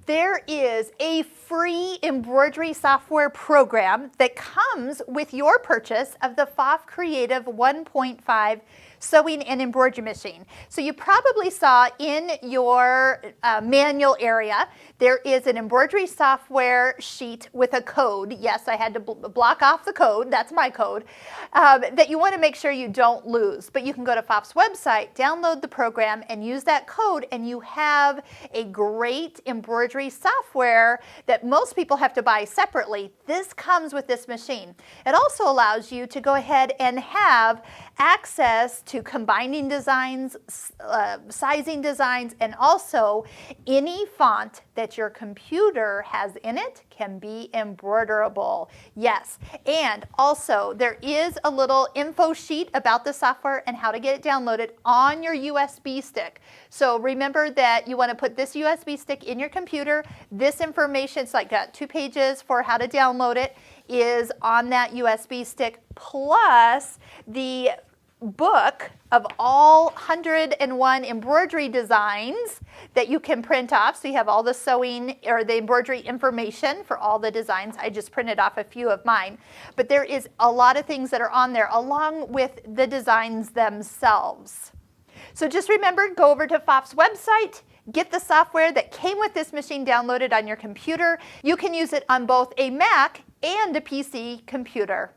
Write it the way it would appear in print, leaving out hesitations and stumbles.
There is a free embroidery software program that comes with your purchase of the Pfaff Creative 1.5 sewing and embroidery machine. So you probably saw in your manual area, there is an embroidery software sheet with a code. Yes, I had to block off the code. That's my code. That you want to make sure you don't lose. But you can go to Pfaff's website, download the program, and use that code, and you have a great embroidery software that most people have to buy separately. This comes with this machine. It also allows you to go ahead and have access to combining designs, sizing designs, and also any font that your computer has in it can be embroiderable. Yes, and also there is a little info sheet about the software and how to get it downloaded on your USB stick. So remember that you want to put this USB stick in your computer. This information, it's like got 2 pages for how to download it, is on that USB stick, plus the book of all 101 embroidery designs that you can print off. So you have all the sewing or the embroidery information for all the designs. I just printed off a few of mine. But there is a lot of things that are on there along with the designs themselves. So just remember, go over to Pfaff's website, get the software that came with this machine downloaded on your computer. You can use it on both a Mac and a PC computer.